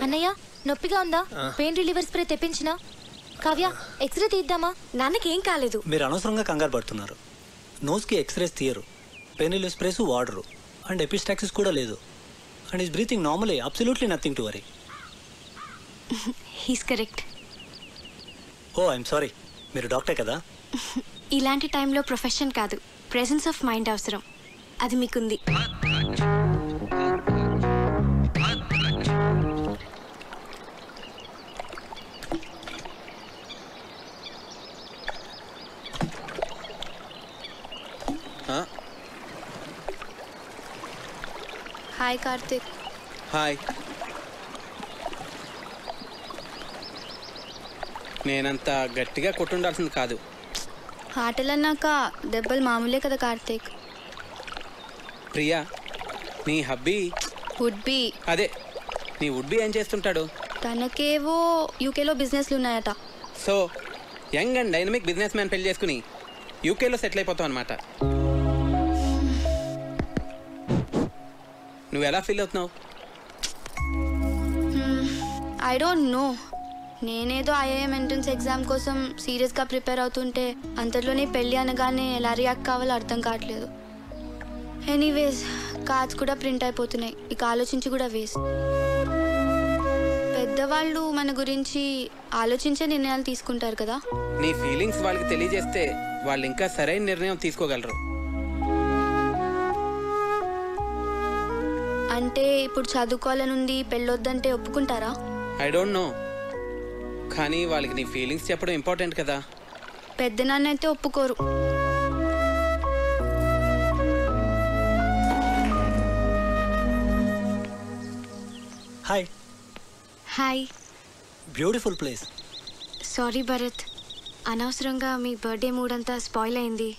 అన్నయ్య నొప్పిగా ఉందా? పెయిన్ రిలీవర్ స్ప్రే తెప్పించినా? కావ్య ఎక్స్రే తీద్దామా? నాన్నకేం కాలేదు. మీరు అనవసరంగా కంగారు పడుతున్నారు. నోస్కి ఎక్స్రేస్ తీయరు, పెయిన్ రిలీవర్ స్ప్రేస్ వాడరు, అండ్ ఎపిస్టాక్సిస్ కూడా లేదు. And is breathing normally, absolutely nothing to worry. He's correct. Oh I'm sorry, మీరు డాక్టర్ కదా? ఇలాంటి టైంలో ప్రొఫెషన్ కాదు, ప్రెసెన్స్ ఆఫ్ మైండ్ అవసరం. అది మీకుంది. హాయ్ కార్తిక్. హాయ్. నేనంత గట్టిగా కొట్టుండాల్సింది కాదు. ఆటలన్నాక దెబ్బలు మామూలే కదా కార్తిక్. ప్రియా, నీ హబ్బీ వుడ్ బి. అదే, నీ వుడ్ బి ఏం చేస్తుంటాడు? తనకేవో యూకేలో బిజినెస్లు ఉన్నాయట. So young and dynamic business man పెళ్లి చేసుకుని యూకేలో సెటిల్ అయిపోతావు అనమాట. నువ్వు ఎలా ఫీల్ అవుతున్నావు? I don't know. నేనేదో ఐఐఎం ఎంట్రన్స్ ఎగ్జామ్ కోసం సీరియస్గా ప్రిపేర్ అవుతుంటే అంతలోనే పెళ్ళి అనగానే ఎలా రియాక్ట్ కావాలో అర్థం కావట్లేదు. ఎనీవేస్, కార్డ్స్ కూడా ప్రింట్ అయిపోతున్నాయి, ఇక ఆలోచించి కూడా వేస్ట్. పెద్దవాళ్ళు మన గురించి ఆలోచించే నిర్ణయాలు తీసుకుంటారు కదా. నీ ఫీలింగ్స్ వాళ్ళకి తెలియజేస్తే వాళ్ళు ఇంకా సరైన నిర్ణయం తీసుకోగలరు. అంటే ఇప్పుడు చదువుకోవాలనుంది, పెళ్ళొద్దంటే ఒప్పుకుంటారా? ఐ డోంట్ నో, కానీ వాళ్ళకి నీ ఫీలింగ్స్ చెప్పడం ఇంపార్టెంట్ కదా. పెద్దనాన్న అయితే ఒప్పుకోరు. Hi. Hi. Beautiful place. Sorry Bharat, అనవసరంగా మీ బర్త్డే మూడ్ అంతా స్పాయిల్ అయింది.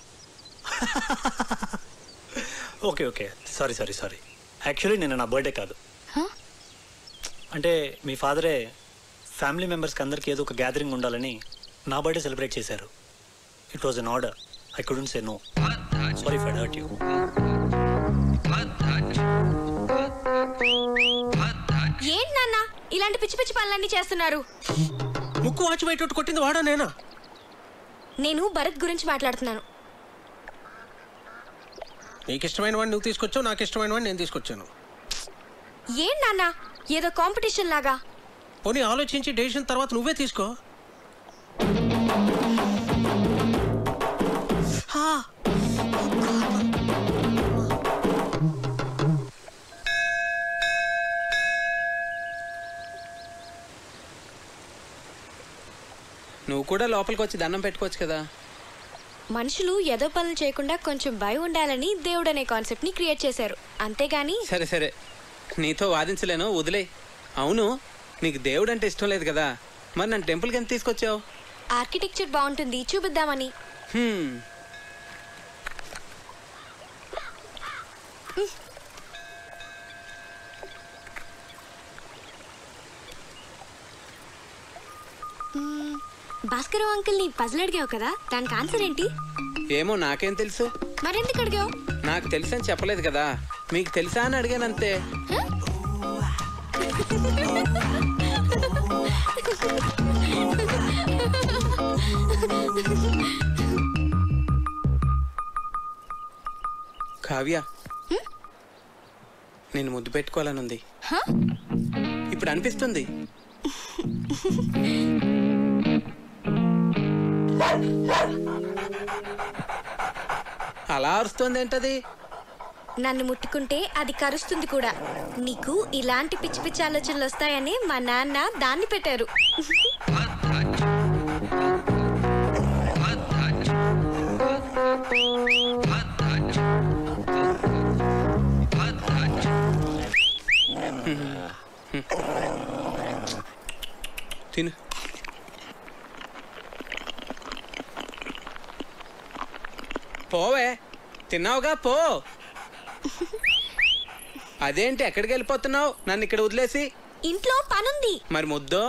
Okay okay, sorry sorry sorry. Actually నేను నా బర్త్డే కాదు, అంటే మీ ఫాదరే ఫ్యామిలీ మెంబర్స్కి అందరికీ ఏదో ఒక గ్యాదరింగ్ ఉండాలని నా బర్త్డే సెలబ్రేట్ చేశారు. It was an order, I couldn't say no. Sorry if I hurt you. ఏంటి నాన్న ఇలాంటి పిచ్చి పిచ్చి పనులన్నీ చేస్తున్నారు? ముక్కు వాచి బయట కొట్టింది వాడా నేనా? నేను భరత్ గురించి మాట్లాడుతున్నాను. నీకు ఇష్టమైన వాడిని నువ్వు తీసుకొచ్చావు, నాకు ఇష్టమైన వాడిని నేను తీసుకొచ్చాను. ఏం నాన్న ఏదో కాంపిటీషన్ లాగా? పోనీ ఆలోచించి డెసిషన్ తర్వాత నువ్వే తీసుకో. నువ్వు కూడా లోపలికి వచ్చి దండం పెట్టుకోవచ్చు కదా. మనుషులు ఏదో పనులు చేయకుండా కొంచెం భయం ఉండాలని దేవుడు అనే కాన్సెప్ట్ ని క్రియేట్ చేశారు, అంతేగాని. సరే సరే, నీతో వాదించలేను, వదిలే. అవును, నీకు దేవుడు అంటే ఇష్టం లేదు కదా, మరి నన్ను టెంపుల్కి ఎంత తీసుకొచ్చావు? ఆర్కిటెక్చర్ బాగుంటుంది చూపిద్దామని. భాస్కర్ అంకుల్ ని పజిల్ అడిగావు కదా, దానికి ఆన్సర్ ఏంటి? ఏమో నాకేం తెలుసు. మరెందుకు అడిగావు? నాకు తెలుసని చెప్పలేదు కదా, మీకు తెలుసా అని అడిగానంతే. కావ్య, నేను ముద్దు పెట్టుకోవాలనుంది. ఇప్పుడు అనిపిస్తుంది. అలా అరుస్తుంది ఏంటది? నన్ను ముట్టుకుంటే అది కరుస్తుంది కూడా. నీకు ఇలాంటి పిచ్చి పిచ్చి ఆలోచనలు వస్తాయని మా నాన్న దాన్ని పెట్టారు. తిను. పోవే, తిన్నావుగా పో. అదేంటి ఎక్కడికి వెళ్ళిపోతున్నావు నన్ను ఇక్కడ వదిలేసి? ఇంట్లో పనుంది. మరి ముద్దో?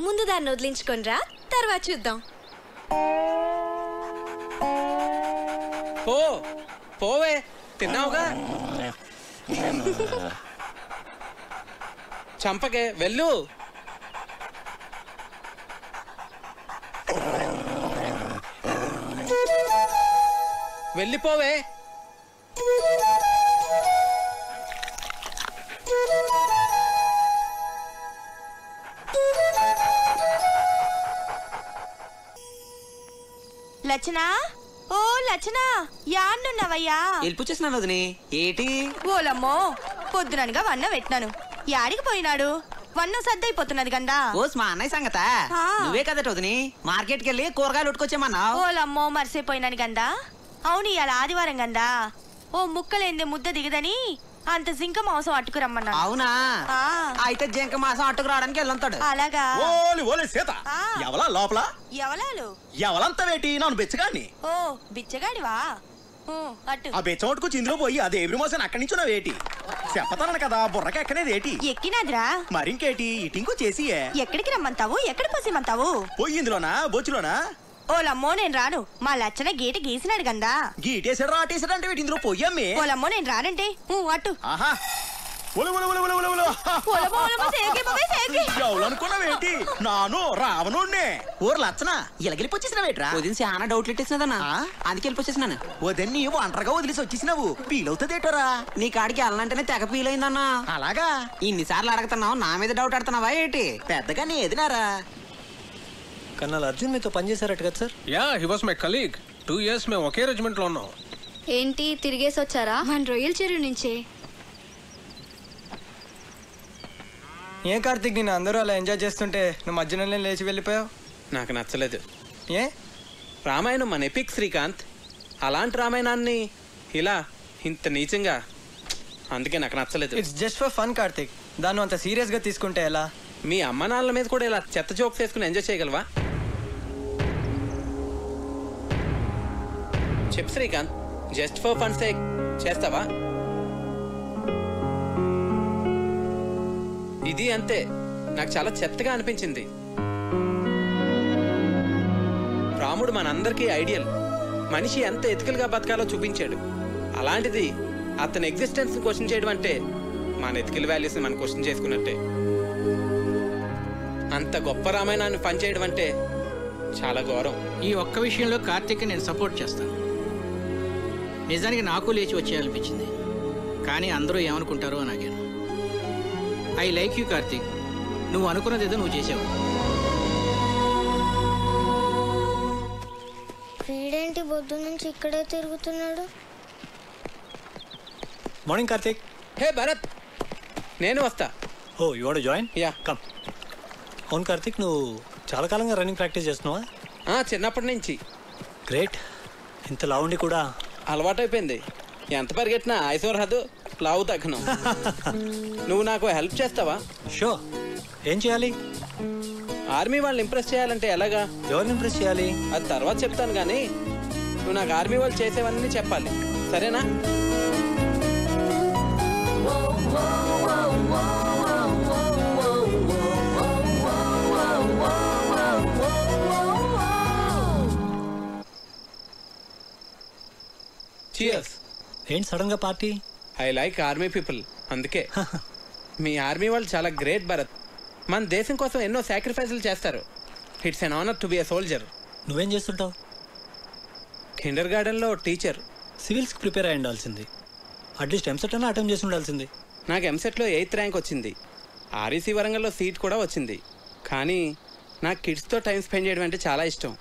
ముందు దాన్ని వదిలించుకొనిరా, తర్వాత చూద్దాం. పో పోవే, తిన్నావుగా. చంపకే వెళ్ళు. వెళ్ళిపోవే. లచ్చనా, ఓ లచ్చనా, యాన్నున్నవయ్యా? వెళ్ళిపోచ్చేసినాను వదిని. ఏటి? ఓలమ్మో, పొద్దుననగా వన్న పెట్టినాను. యాడికి పోయినాడు? వన్నం సద్దయిపోతున్నది గందా. ఓస్ మా అన్నయ్య సంగత. ఆ. నువ్వే కదట వదిని మార్కెట్కి వెళ్ళి కూరగాయలు ఉట్టుకొచ్చామన్నావు. ఓలమ్మో, మర్చిపోయినాను గందా. అవును, ఇవాళ ఆదివారం గందా. ఓ ముక్కలేందే ముద్ద దిగదని అంత జింక మాంసం అట్టుకురమ్మన్నా. అవునా? ఆ. అయితే జింక మాసం అట్టుకు రావడానికి వెళ్ళుంటాడు. అలాగా? ఓలి ఓలి సీత, ఆ. ఎవలా లోపల? ఎవలాలు? ఎవలంతా వేటి నన్ను బెచ్చగాన్ని? ఓ బిచ్చగాడివా? ఊ, అట్టు. ఆ బెచ్చోటుకు చిందులో పోయి అదే ఎవ్రి మోసం అక్కడి నుంచి నా వేటి చెప్పతాను కదా, బుర్రకి ఎక్కనేది ఏటి? ఎక్కినాదిరా. మరింకేటి ఇటింకు చేసి ఎక్కడికి రమ్మంటావు? ఎక్కడ పోసిమంటావు? పోయి ఇందులోనా బొచ్చులోనా? ఓలమ్మో, నేను రాను. మా లచ్చన గీట గీసినాడు గందా. గీటేసాడు రాటేసాడు అంటే వీటి ఇందులో పోయమ్మే. ఓలమ్మో, నేను రానంటే అట్టు. ఆహా, ఒలు ఒలు ఒలు ఒలు ఒలు ఒలు. ఓలమ్మో, ఓలమ్మో, సేకి బాబాయ్, సేకి. ఎవలనుకున్నావేంటి? నాను రావణుణ్ణే. ఊరు లచ్చన ఇలాగెళ్ళిపోచ్చేసినావేట్రా? వదిన చాలా డౌట్లు ఇట్టేసినదన్నా. అందుకే వెళ్ళిపోచ్చేసినాను. వదన్ని ఒంటరిగా వదిలేసి వచ్చేసినావు, ఫీలవుతుందేటోరా? నీ కాడికి వెళ్ళనంటేనే తెగ ఫీల్ అయిందన్నా. అలాగా? ఇన్నిసార్లు అడుగుతున్నావు, నా మీద డౌట్ ఆడుతున్నావా ఏంటి? పెద్దగా నీ ఎదినారా? కన్నాల్ అర్జున్ మీతో పనిచేశారట కదా sir? Yeah, he was my colleague. 2 years మేము ఒకే రెజిమెంట్ లో ఉన్నాం. ఏంటి తిరిగేసి వచ్చారా? మన రొయ్యల చెరువు నుంచే. ఏ కార్తీక్, నేను అందరూ అలా ఎంజాయ్ చేస్తుంటే నువ్వు మధ్యలో లేచి వెళ్ళిపోయావు. నాకు నచ్చలేదు. ఏ? రామాయణం మన ఎపిక్ శ్రీకాంత్. అలాంటి రామాయణాన్ని ఇలా ఇంత నీచంగా, అందుకే నాకు నచ్చలేదు. It's just for fun Karthik. దాన్ని అంత సీరియస్గా తీసుకుంటే ఎలా? మీ అమ్మ నాన్నల మీద కూడా ఇలా చెత్త జోక్స్ వేసుకుని ఎంజాయ్ చేయగలవా? చెప్పు Srikanth, just for fun sake చేస్తావా? ఇది అంతే, నాకు చాలా చెత్తగా అనిపించింది. రాముడు మనందరికీ ఐడియల్. మనిషి ఎంత ఎథికల్గా బతకాలో చూపించాడు. అలాంటిది అతని ఎగ్జిస్టెన్స్ క్వశ్చన్ చేయడం అంటే మన ఎథికల్ వాల్యూస్ని మనం క్వశ్చన్ చేసుకున్నట్టే. అంత గొప్ప రామాయణాన్ని పనిచేయడం అంటే చాలా ఘోరం. ఈ ఒక్క విషయంలో కార్తీక్ నేను సపోర్ట్ చేస్తాను. నిజానికి నాకు లేచి వచ్చేయాలనిపించింది, కానీ అందరూ ఏమనుకుంటారో అని ఆగాను. I like you Karthik. నువ్వు అనుకున్నది ఏదో నువ్వు చేసావు. వీడేంటి పొద్దు నుంచి ఇక్కడే తిరుగుతున్నాడు? మార్నింగ్ కార్తీక్. హే భరత్, నేను వస్తా. Oh you want to join? Yeah, come. అవును కార్తీక్, నువ్వు చాలా కాలంగా రన్నింగ్ ప్రాక్టీస్ చేస్తున్నావా? చిన్నప్పటి నుంచి. గ్రేట్. ఇంత లావుండి కూడా అలవాటైపోయింది. ఎంత పరిగెట్టినా ఐశ్వర్ హదు లావు తగ్గను. నువ్వు నాకు హెల్ప్ చేస్తావా? షో. ఏం చేయాలి? ఆర్మీ వాళ్ళని ఇంప్రెస్ చేయాలంటే ఎలాగా? ఎవరిని ఇంప్రెస్ చేయాలి? అది తర్వాత చెప్తాను, కానీ నువ్వు నాకు ఆర్మీ వాళ్ళు చేసేవన్నీ చెప్పాలి, సరేనా? Cheers. ఏంటి సడన్ గా party? I like army people, అందుకే. మీ ఆర్మీ వాళ్ళు చాలా గ్రేట్ భరత్. మన దేశం కోసం ఎన్నో సాక్రిఫైసులు చేస్తారు. It's an honour to be a soldier. నువ్వేం చేస్తుంటావు? కిండర్ గార్డెన్లో టీచర్. సివిల్స్కి ప్రిపేర్ అయి ఉండాల్సింది. అట్లీస్ట్ ఎంసెట్ అన్నా అటెంప్ట్ చేసి ఉండాల్సింది. నాకు ఎంసెట్లో 8th ర్యాంక్ వచ్చింది. ఆర్ఈసీ వరంగల్లో సీట్ కూడా వచ్చింది. కానీ నాకు కిడ్స్తో టైం స్పెండ్ చేయడం అంటే చాలా ఇష్టం.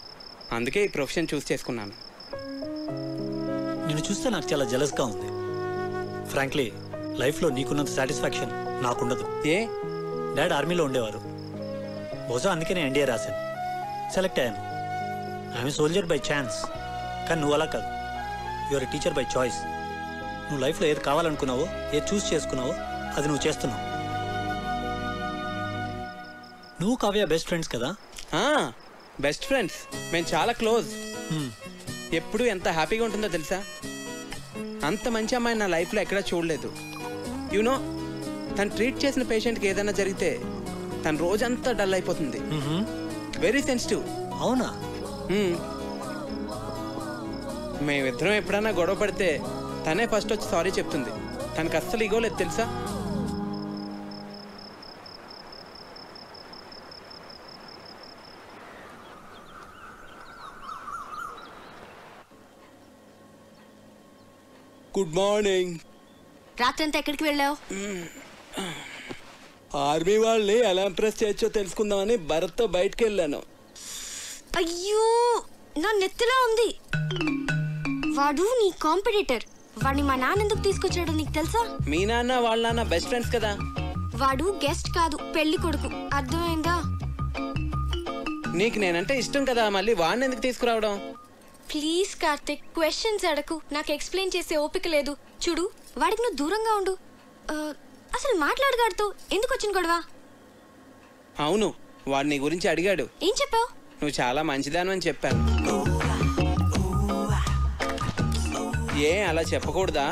అందుకే ఈ ప్రొఫెషన్ చూస్ చేసుకున్నాను. నిన్ను చూస్తే నాకు చాలా జెలస్గా ఉంది. ఫ్రాంక్లీ లైఫ్లో నీకున్నంత సాటిస్ఫాక్షన్ నాకుండదు. ఏ? డాడ్ ఆర్మీలో ఉండేవారు. బహుశా అందుకే నేను ఎన్డీఏ రాశాను, సెలెక్ట్ అయ్యాను. I'm soldier by chance. కానీ నువ్వు అలా కాదు, యువర్ టీచర్ బై చాయిస్. నువ్వు లైఫ్లో ఏది కావాలనుకున్నావో, ఏది చూస్ చేసుకున్నావో అది నువ్వు చేస్తున్నావు. నువ్వు కావ్య బెస్ట్ ఫ్రెండ్స్ కదా? బెస్ట్ ఫ్రెండ్స్, మేము చాలా క్లోజ్. ఎప్పుడు ఎంత హ్యాపీగా ఉంటుందో తెలుసా? అంత మంచి అమ్మాయి నా లైఫ్లో ఎక్కడా చూడలేదు. యూనో, తను ట్రీట్ చేసిన పేషెంట్కి ఏదైనా జరిగితే తను రోజంతా డల్ అయిపోతుంది. Very sensitive. అవునా? మేమిద్దరం ఎప్పుడైనా గొడవ పడితే తనే ఫస్ట్ వచ్చి సారీ చెప్తుంది. తనకు అస్సలు ఇగోలేదు తెలుసా? Good morning. రాత్రంతా ఎక్కడికి వెళ్ళావు? ఆర్మీ వాళ్ళని ఎలా ఇంప్రెస్ చేయొచ్చో తెలుసుకుందామని భరత్తో బయటకు వెళ్ళాను. అయ్యో నా నెత్తిలో ఉంది. వాడు నీ కాంపిటీటర్. వాడిని మా నాన్న ఎందుకు తీసుకొచ్చాడో నీకు తెలుసా? మీ నాన్న వాళ్ళ నాన్న బెస్ట్ ఫ్రెండ్స్ కదా. వాడు గెస్ట్ కాదు, పెళ్లి కొడుకు. అర్థమైందా? నీకు నేనంటే ఇష్టం కదా, మళ్ళీ వాడిని ఎందుకు తీసుకురావడం? ప్లీజ్ కార్తిక్, క్వశ్చన్స్ అడకు. నాకు ఎక్స్ప్లెయిన్ చేసే ఓపిక లేదు. చూడు, వాడికి నువ్వు దూరంగా ఉండు. అసలు మాట్లాడగాడుతో ఎందుకు వచ్చిన గొడవ? అవును, వాడు నీ గురించి అడిగాడు. ఏం చెప్పావు? నువ్వు చాలా మంచిదాను అని చెప్పాను. ఏ అలా చెప్పకూడదా?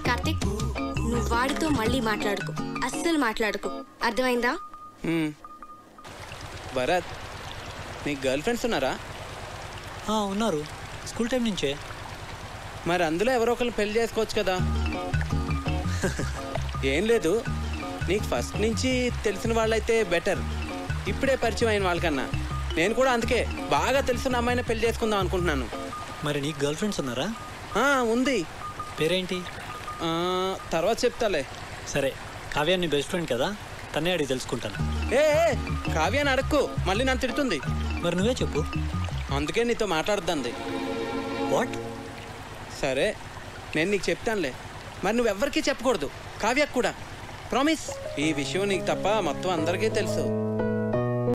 కార్తిక్, నువ్వు వాడితో మళ్ళీ మాట్లాడుకో. అస్సలు మాట్లాడుకో, అర్థమైందా? భరత్, నీకు గర్ల్ ఫ్రెండ్స్ ఉన్నారా? ఉన్నారు, స్కూల్ టైం నుంచే. మరి అందులో ఎవరో ఒకరు పెళ్లి చేసుకోవచ్చు కదా. ఏం లేదు, నీకు ఫస్ట్ నుంచి తెలిసిన వాళ్ళైతే బెటర్. ఇప్పుడే పరిచయం అయిన వాళ్ళకన్నా. నేను కూడా అందుకే బాగా తెలిసిన అమ్మాయిని పెళ్లి చేసుకుందాం అనుకుంటున్నాను. మరి నీకు గర్ల్ ఫ్రెండ్స్ ఉన్నారా? ఉంది. పేరేంటి? తర్వాత చెప్తాలే. సరే, కావ్య నీ బెస్ట్ ఫ్రెండ్ కదా, తనే అడిగి తెలుసుకుంటాను. కావ్యాన్ని అడక్కు, మళ్ళీ నన్ను తిడుతుంది. మరి నువ్వే చెప్పు. అందుకే నీతో మాట్లాడుద్దంది. వాట్? సరే, నేను నీకు చెప్తానులే. మరి నువ్వెవ్వరికీ చెప్పకూడదు, కావ్యకు కూడా. ప్రామిస్. ఈ విషయం నీకు తప్ప మొత్తం అందరికీ తెలుసు.